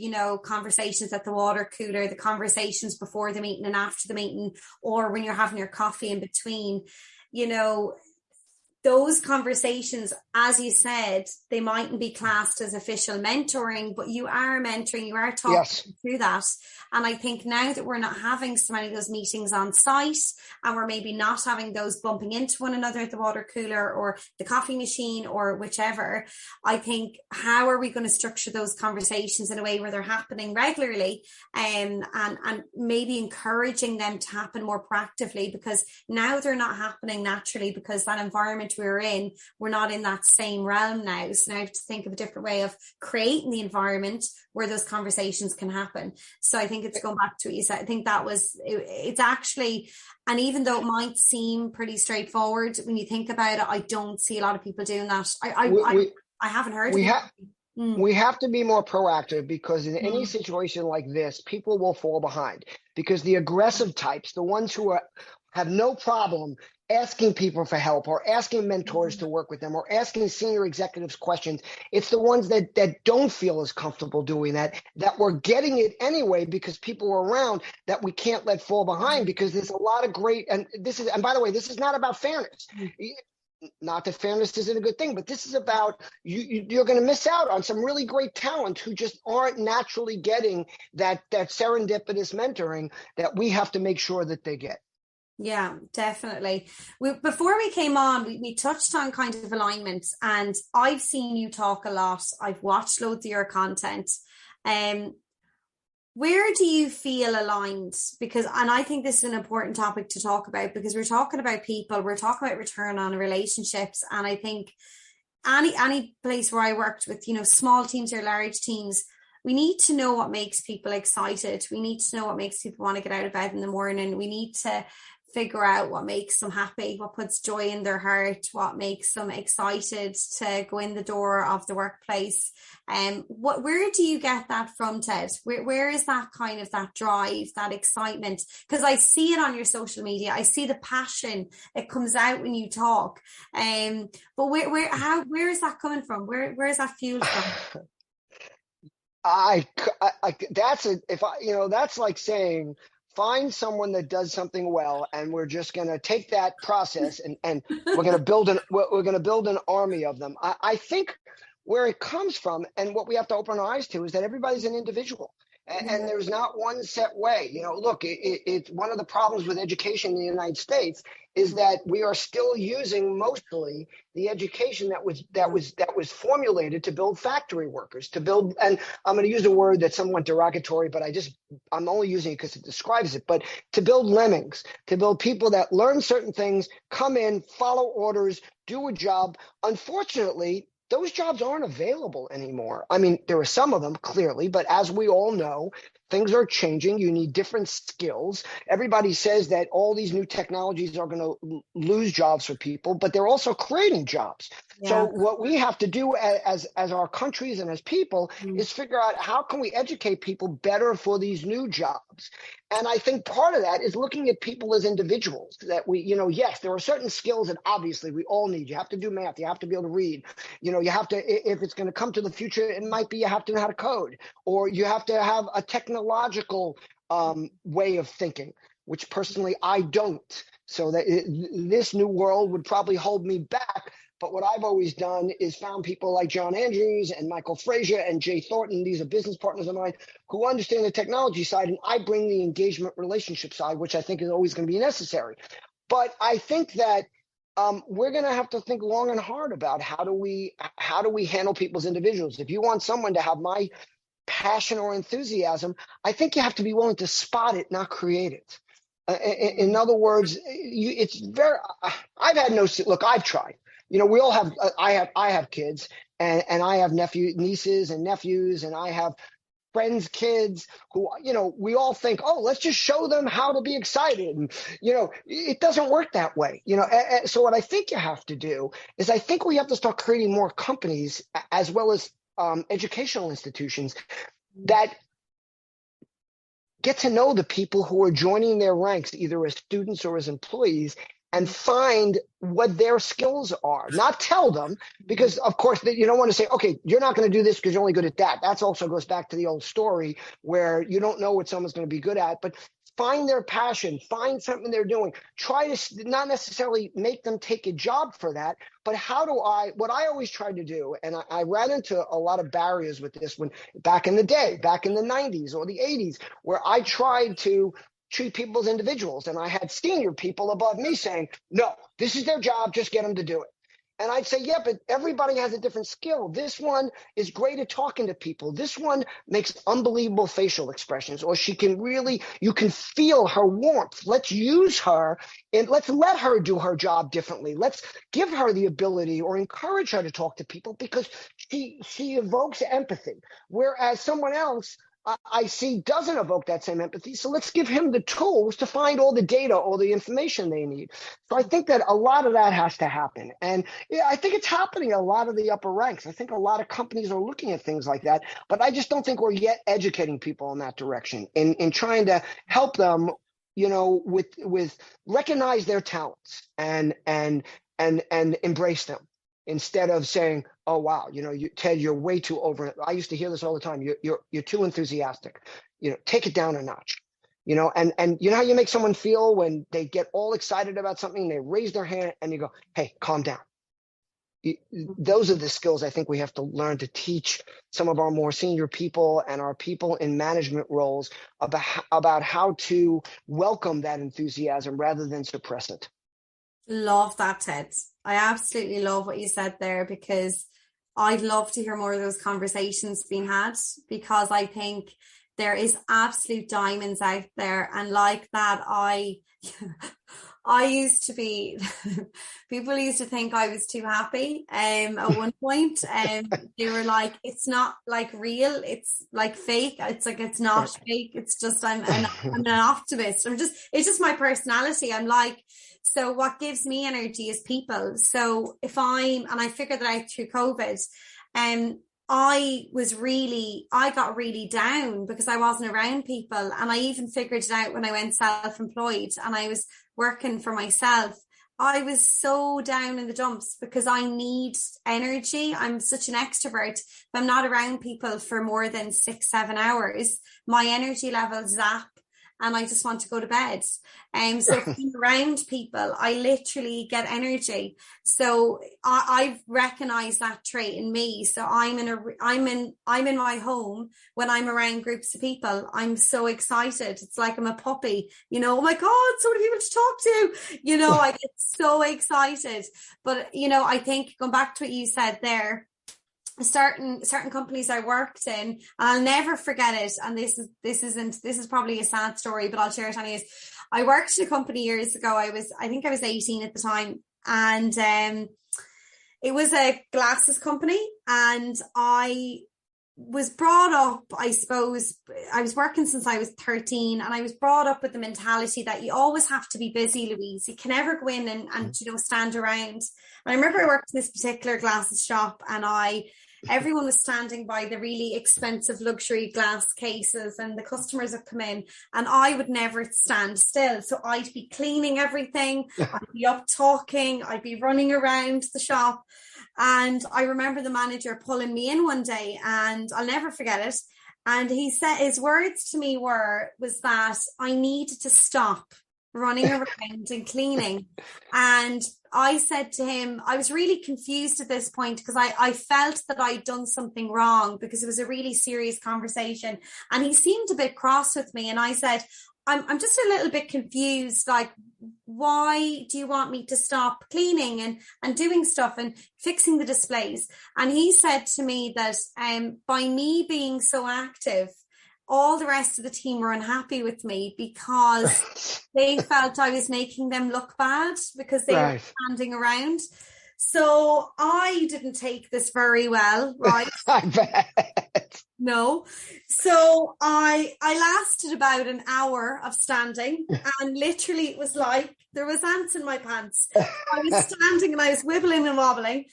conversations at the water cooler, the conversations before the meeting and after the meeting, or when you're having your coffee in between, those conversations, as you said, they mightn't be classed as official mentoring, but you are mentoring, you are talking Yes. through that. And I think now that we're not having so many of those meetings on site, and we're maybe not having those bumping into one another at the water cooler or the coffee machine or whichever, I think, how are we going to structure those conversations in a way where they're happening regularly, and maybe encouraging them to happen more proactively, because now they're not happening naturally, because that environment we're in, we're not in that same realm now. So now I have to think of a different way of creating the environment where those conversations can happen. So I think it's going back to what you said. I think it's actually, and even though it might seem pretty straightforward, when you think about it, I don't see a lot of people doing that. I haven't heard of it. We have to be more proactive, because in any situation like this, people will fall behind, because the aggressive types, the ones who have no problem asking people for help or asking mentors to work with them or asking senior executives questions, it's the ones that don't feel as comfortable doing that we're getting it anyway because people are around, that we can't let fall behind, because there's a lot of great, and by the way, this is not about fairness. Not that fairness isn't a good thing, but this is about you're going to miss out on some really great talent who just aren't naturally getting that serendipitous mentoring that we have to make sure that they get. Yeah, definitely. Before we came on, we touched on kind of alignment, and I've seen you talk a lot. I've watched loads of your content. Where do you feel aligned? And I think this is an important topic to talk about, because we're talking about people, we're talking about return on relationships. And I think any place where I worked with, small teams or large teams, we need to know what makes people excited. We need to know what makes people want to get out of bed in the morning. We need to figure out what makes them happy, what puts joy in their heart, what makes them excited to go in the door of the workplace. Where do you get that from, Ted? Where is that kind of that drive, that excitement? Because I see it on your social media. I see the passion. It comes out when you talk. But where is that coming from? Where is that fueled from? That's like saying, find someone that does something well, and we're just going to take that process and we're going to build an army of them. I think where it comes from and what we have to open our eyes to is that everybody's an individual. And there's not one set way. Look, it's one of the problems with education in the United States is that we are still using mostly the education that was formulated to build factory workers, to build, and I'm going to use a word that's somewhat derogatory, but I'm only using it because it describes it, but to build lemmings, to build people that learn certain things, come in, follow orders, do a job. Unfortunately, those jobs aren't available anymore. I mean, there are some of them, clearly, but as we all know, things are changing. You need different skills. Everybody says that all these new technologies are going to lose jobs for people, but they're also creating jobs. Yeah. So what we have to do as our countries and as people is figure out how can we educate people better for these new jobs. And I think part of that is looking at people as individuals that we, yes, there are certain skills that obviously we all need. You have to do math. You have to be able to read. You have to, if it's going to come to the future, it might be you have to know how to code, or you have to have a technological way of thinking, which personally I don't. So that this new world would probably hold me back. But what I've always done is found people like John Andrews and Michael Frazier and Jay Thornton. These are business partners of mine who understand the technology side, and I bring the engagement relationship side, which I think is always going to be necessary. But I think that we're going to have to think long and hard about how do we handle people's individuals. If you want someone to have my passion or enthusiasm, I think you have to be willing to spot it, not create it. In other words, I've had no, look, I've tried. We all have, I have kids and I have nieces and nephews, and I have friends' kids who, we all think, oh, let's just show them how to be excited. And, it doesn't work that way. So what I think you have to do is I think we have to start creating more companies as well as educational institutions that get to know the people who are joining their ranks, either as students or as employees, and find what their skills are, not tell them, because of course you don't want to say, okay, you're not going to do this because you're only good at that. That also goes back to the old story where you don't know what someone's going to be good at, but find their passion, find something they're doing. Try to not necessarily make them take a job for that, but what I always tried to do, and I ran into a lot of barriers with this when back in the day, back in the 90s or the 80s, where I tried to treat people as individuals. And I had senior people above me saying, no, this is their job, just get them to do it. And I'd say, yeah, but everybody has a different skill. This one is great at talking to people. This one makes unbelievable facial expressions, or you can feel her warmth. Let's use her and let's let her do her job differently. Let's give her the ability or encourage her to talk to people because she evokes empathy. Whereas someone else I see doesn't evoke that same empathy. So let's give him the tools to find all the data or the information they need. So I think that a lot of that has to happen. And I think it's happening in a lot of the upper ranks. I think a lot of companies are looking at things like that, but I just don't think we're yet educating people in that direction in trying to help them, with recognize their talents and embrace them. Instead of saying, oh, wow, Ted, you're way too over. I used to hear this all the time. You're too enthusiastic. Take it down a notch. And you know how you make someone feel when they get all excited about something, they raise their hand and you go, hey, calm down. Those are the skills I think we have to learn to teach some of our more senior people and our people in management roles about how to welcome that enthusiasm rather than suppress it. Love that, Ted. I absolutely love what you said there, because I'd love to hear more of those conversations being had, because I think there is absolute diamonds out there. And like that, I used to be, people used to think I was too happy at one point. They were like, it's not like real, it's like fake. It's like, it's not fake. It's just, I'm an optimist. It's just my personality. I'm like, so what gives me energy is people. So and I figured that out through COVID, I got really down because I wasn't around people. And I even figured it out when I went self-employed and I was working for myself. I was so down in the dumps because I need energy. I'm such an extrovert. If I'm not around people for more than 6-7 hours, my energy levels zap. and I just want to go to bed. So being around people, I literally get energy. So I've recognized that trait in me. So I'm in my home when I'm around groups of people. I'm so excited. It's like I'm a puppy, oh my God, so many people to talk to, I get so excited. But, I think going back to what you said there, certain companies I worked in, and I'll never forget it. And this is probably a sad story, but I'll share it anyways. I worked in a company years ago. I think I was 18 at the time, and it was a glasses company, and I was brought up, I suppose, I was working since I was 13, and I was brought up with the mentality that you always have to be busy, Louise. You can never go in and stand around. And I remember I worked in this particular glasses shop, and everyone was standing by the really expensive luxury glass cases, and the customers would come in, and I would never stand still. So I'd be cleaning everything, I'd be up talking, I'd be running around the shop. And I remember the manager pulling me in one day, and I'll never forget it. And he said, his words to me was that I needed to stop running around and cleaning. And I said to him, I was really confused at this point, because I felt that I'd done something wrong, because it was a really serious conversation. And he seemed a bit cross with me. And I said, I'm just a little bit confused. Like, why do you want me to stop cleaning and doing stuff and fixing the displays? And he said to me that by me being so active, all the rest of the team were unhappy with me, because they felt I was making them look bad because they were standing around. So I didn't take this very well, right? I bet. No. So I lasted about an hour of standing, and literally it was like there was ants in my pants. I was standing and I was wibbling and wobbling.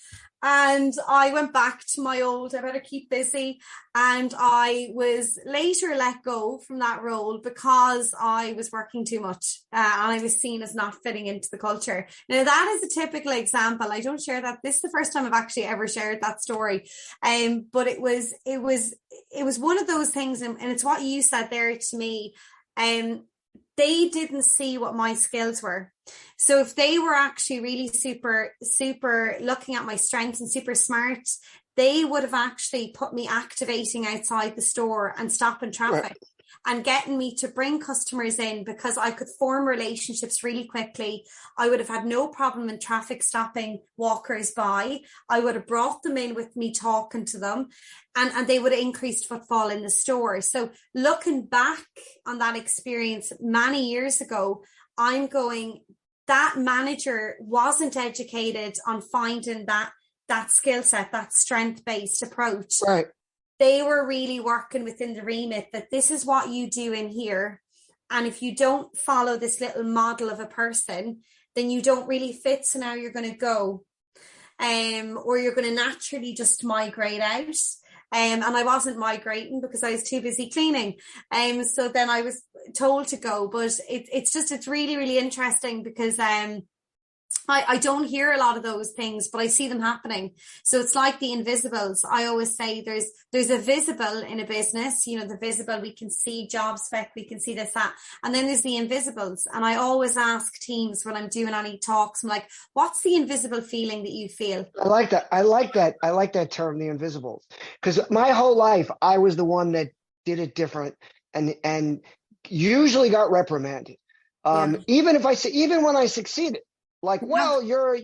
And I went back to my old, I better keep busy. And I was later let go from that role because I was working too much, and I was seen as not fitting into the culture. Now, that is a typical example. I don't share that. This is the first time I've actually ever shared that story. But it was one of those things, and it's what you said there to me. They didn't see what my skills were. So if they were actually really super, super looking at my strengths and super smart, they would have actually put me activating outside the store and stopping traffic and getting me to bring customers in, because I could form relationships really quickly. I would have had no problem in traffic stopping walkers by. I would have brought them in with me talking to them, and they would have increased footfall in the store. So looking back on that experience many years ago, I'm going, that manager wasn't educated on finding that skill set, that strength-based approach. Right. They were really working within the remit that this is what you do in here. And if you don't follow this little model of a person, then you don't really fit. So now you're going to go, or you're going to naturally just migrate out. And I wasn't migrating because I was too busy cleaning. So then I was told to go. But it's really, really interesting, because I don't hear a lot of those things, but I see them happening. So it's like the invisibles. I always say there's a visible in a business, the visible, we can see job spec, we can see this, that. And then there's the invisibles. And I always ask teams when I'm doing any talks, I'm like, what's the invisible feeling that you feel? I like that. I like that term, the invisibles, because my whole life I was the one that did it different and usually got reprimanded. Even when I succeeded. Like, well, you're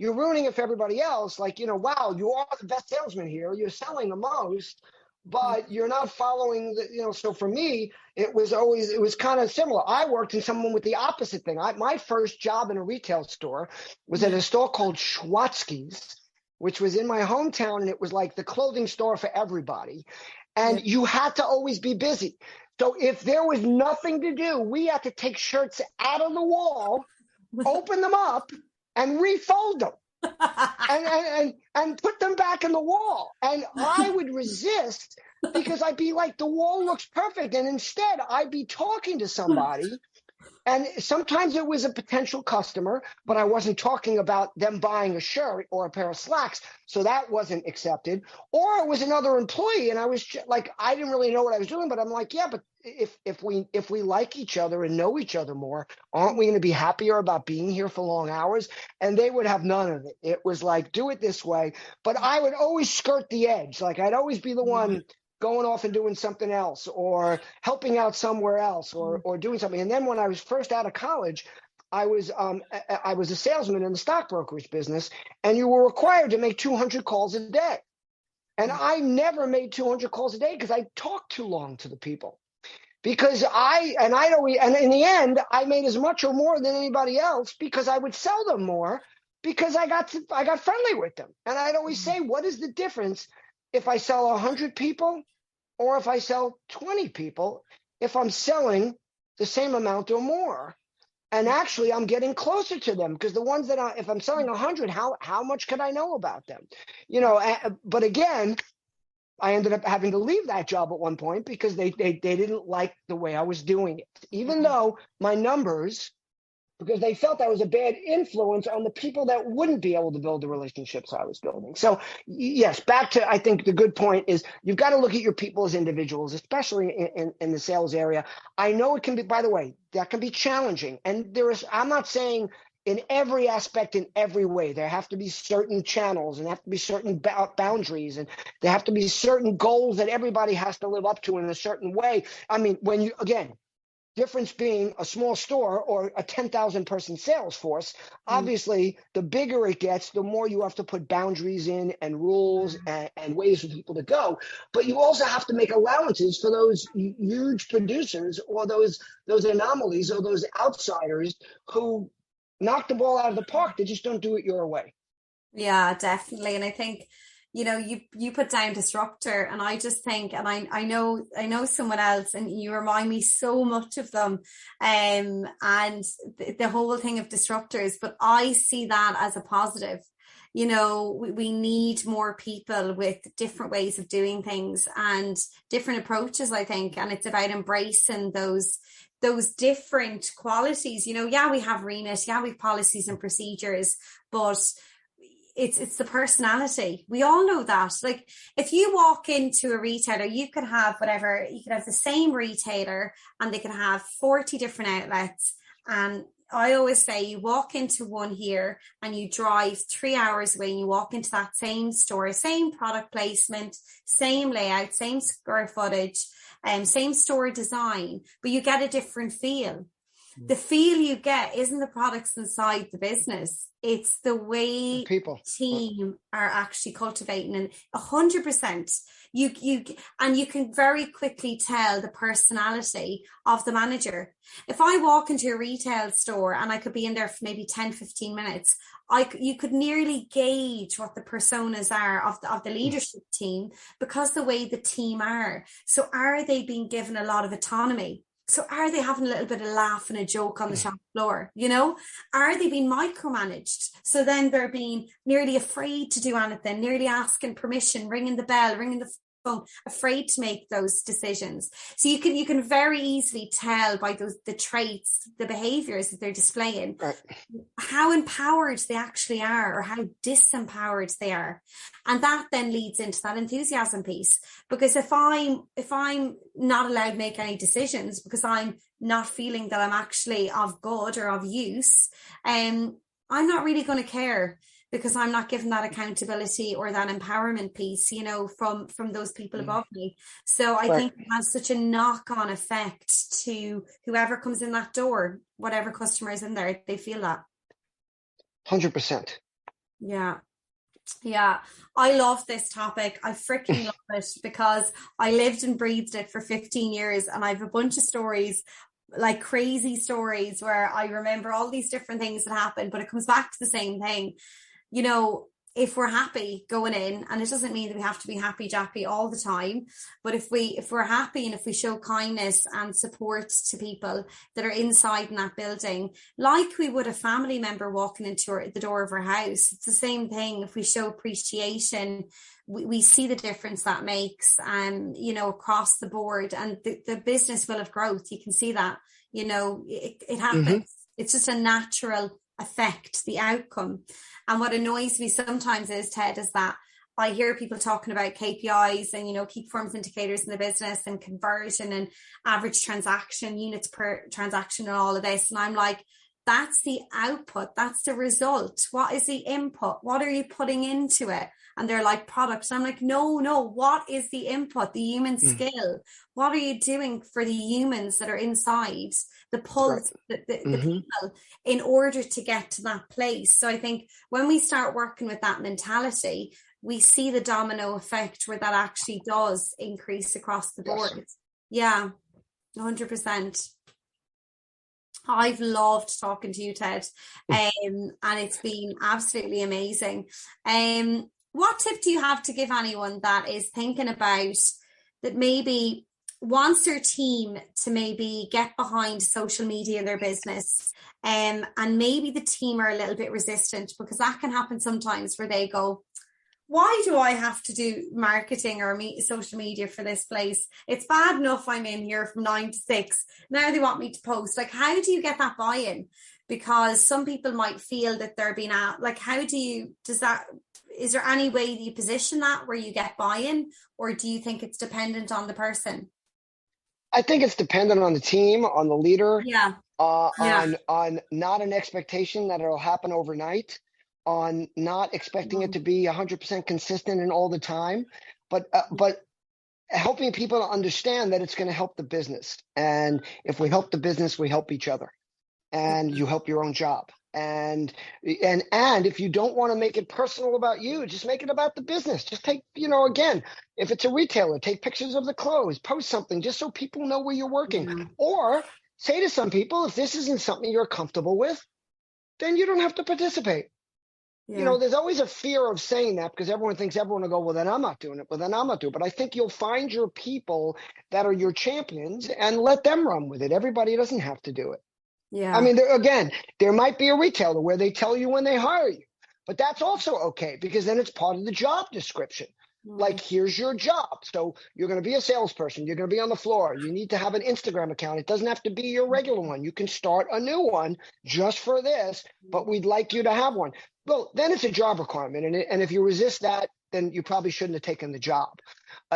ruining it for everybody else. Like, wow, you are the best salesman here. You're selling the most, but you're not following so for me, it was kind of similar. I worked in someone with the opposite thing. My first job in a retail store was at a store called Schwatzky's, which was in my hometown. And it was like the clothing store for everybody. And you had to always be busy. So if there was nothing to do, we had to take shirts out of the wall, open them up and refold them and put them back in the wall. And I would resist, because I'd be like, the wall looks perfect. And instead I'd be talking to somebody, and sometimes it was a potential customer, but I wasn't talking about them buying a shirt or a pair of slacks. So that wasn't accepted. Or it was another employee, and I was like, I didn't really know what I was doing, but I'm like, yeah, but if we like each other and know each other more, aren't we going to be happier about being here for long hours? And they would have none of it. It was like, do it this way. But I would always skirt the edge. Like I'd always be the one going off and doing something else, or helping out somewhere else, or doing something. And then when I was first out of college, I was a salesman in the stock brokerage business, and you were required to make 200 calls a day. And I never made 200 calls a day because I talked too long to the people. Because and in the end, I made as much or more than anybody else because I would sell them more because I got friendly with them. And I'd always say, what is the difference if I sell 100 people or if I sell 20 people, if I'm selling the same amount or more? And actually, I'm getting closer to them because the ones that if I'm selling 100, how much could I know about them? But again, I ended up having to leave that job at one point because they didn't like the way I was doing it, even though my numbers, because they felt I was a bad influence on the people that wouldn't be able to build the relationships I was building. So yes, back to, I think the good point is you've got to look at your people as individuals, especially in the sales area. I know it can be, by the way, that can be challenging. And I'm not saying in every aspect, in every way, there have to be certain channels and there have to be certain boundaries, and there have to be certain goals that everybody has to live up to in a certain way. I mean, difference being a small store or a 10,000 person sales force, obviously the bigger it gets, the more you have to put boundaries in and rules and ways for people to go. But you also have to make allowances for those huge producers or those anomalies or those outsiders who knock the ball out of the park. They just don't do it your way. Yeah, definitely. And I think, you put down disruptor, and I just think, and I know someone else, and you remind me so much of them, and the whole thing of disruptors, but I see that as a positive. We need more people with different ways of doing things and different approaches, I think, and it's about embracing those different qualities. We have remit, we have policies and procedures, but it's the personality. We all know that. Like if you walk into a retailer, you could have the same retailer and they can have 40 different outlets. And I always say you walk into one here and you drive 3 hours away and you walk into that same store, same product placement, same layout, same square footage, same store design, but you get a different feel. The feel you get isn't the products inside the business. It's the way people, team are actually cultivating, and 100%. You can very quickly tell the personality of the manager. If I walk into a retail store and I could be in there for maybe 10, 15 minutes, you could nearly gauge what the personas are of the leadership team because the way the team are. So are they being given a lot of autonomy? So are they having a little bit of laugh and a joke on the shop floor? Are they being micromanaged? So then they're being nearly afraid to do anything, nearly asking permission, ringing the bell, ringing the phone, afraid to make those decisions. So you can very easily tell by the traits, the behaviors that they're displaying, how empowered they actually are or how disempowered they are. And that then leads into that enthusiasm piece. Because if I'm not allowed to make any decisions because I'm not feeling that I'm actually of good or of use, I'm not really going to care, because I'm not given that accountability or that empowerment piece, from those people above me. So I think it has such a knock-on effect to whoever comes in that door, whatever customer is in there, they feel that. 100%. Yeah. Yeah. I love this topic. I freaking love it because I lived and breathed it for 15 years and I have a bunch of stories, like crazy stories, where I remember all these different things that happened, but it comes back to the same thing. If we're happy going in, and it doesn't mean that we have to be happy jappy all the time, but if we're happy and if we show kindness and support to people that are inside in that building, like we would a family member walking into the door of our house, it's the same thing. If we show appreciation, we see the difference that makes, across the board, and the business will have growth. You can see that, it happens. Mm-hmm. It's just a natural effect, the outcome. And what annoys me sometimes is, Ted, is that I hear people talking about KPIs and, you know, key performance indicators in the business and conversion and average transaction, units per transaction and all of this. And I'm like, that's the output. That's the result. What is the input? What are you putting into it? And they're like, products. And I'm like, no. What is the input? The human skill. What are you doing for the humans that are inside the pulse, the people, in order to get to that place? So I think when we start working with that mentality, we see the domino effect where that actually does increase across the board. Yeah, 100%. I've loved talking to you, Ted, and it's been absolutely amazing. What tip do you have to give anyone that is thinking about that, maybe wants their team to maybe get behind social media in their business, and maybe the team are a little bit resistant, because that can happen sometimes where they go, why do I have to do marketing or social media for this place? It's bad enough I'm in here from 9 to 6. Now they want me to post. Like, how do you get that buy-in? Because some people might feel that they're being out. Like, is there any way that you position that where you get buy-in, or do you think it's dependent on the person? I think it's dependent on the team, on the leader, on not an expectation that it'll happen overnight, on not expecting it to be 100% consistent and all the time, but helping people to understand that it's going to help the business. And if we help the business, we help each other, and you help your own job. And if you don't want to make it personal about you, just make it about the business. Just take, again, if it's a retailer, take pictures of the clothes, post something just so people know where you're working. Or say to some people, if this isn't something you're comfortable with, then you don't have to participate. There's always a fear of saying that, because everyone thinks everyone will go, well, then I'm not doing it. Well, then I'm not doing it. But I think you'll find your people that are your champions and let them run with it. Everybody doesn't have to do it. Yeah. I mean, there might be a retailer where they tell you when they hire you, but that's also okay, because then it's part of the job description. Like, here's your job. So you're going to be a salesperson. You're going to be on the floor. You need to have an Instagram account. It doesn't have to be your regular one. You can start a new one just for this, but we'd like you to have one. Well, then it's a job requirement. And if you resist that, then you probably shouldn't have taken the job.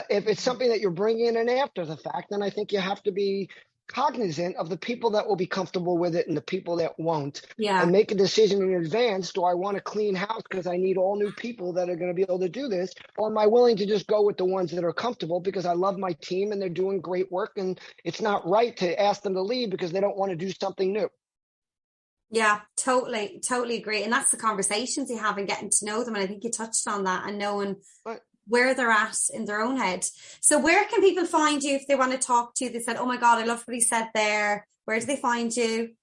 If it's something that you're bringing in after the fact, then I think you have to be cognizant of the people that will be comfortable with it and the people that won't, and make a decision in advance. Do I want a clean house because I need all new people that are going to be able to do this? Or am I willing to just go with the ones that are comfortable because I love my team and they're doing great work, and it's not right to ask them to leave because they don't want to do something new? Yeah, totally agree. And that's the conversations you have and getting to know them. And I think you touched on that, and knowing where they're at in their own head. So where can people find you if they want to talk to you? They said, oh my God, I love what he said there. Where do they find you?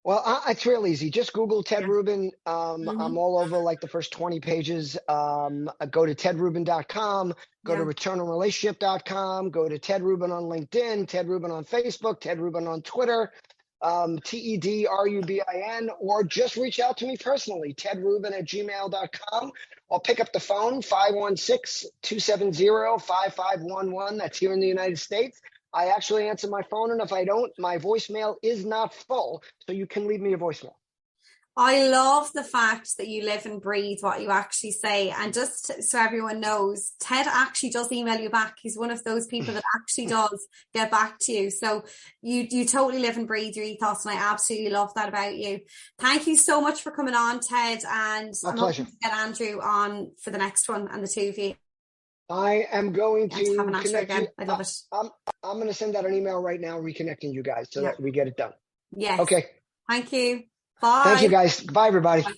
Well, it's real easy. Just Google Ted Rubin. I'm all over, like, the first 20 pages. Go to tedrubin.com, go to returnonrelationship.com, go to Ted Rubin on LinkedIn, Ted Rubin on Facebook, Ted Rubin on Twitter, TEDRUBIN, or just reach out to me personally, tedrubin@gmail.com. I'll pick up the phone, 516-270-5511. That's here in the United States. I actually answer my phone, and if I don't, my voicemail is not full, so you can leave me a voicemail. I love the fact that you live and breathe what you actually say. And just so everyone knows, Ted actually does email you back. He's one of those people that actually does get back to you. So you totally live and breathe your ethos, and I absolutely love that about you. Thank you so much for coming on, Ted. And my pleasure. To get Andrew on for the next one, and the two of you. I am going to have an answer connect again. you. I love it. I'm going to send out an email right now reconnecting you guys so that we get it done. Yes. Okay. Thank you. Bye. Thank you, guys. Bye, everybody. Bye.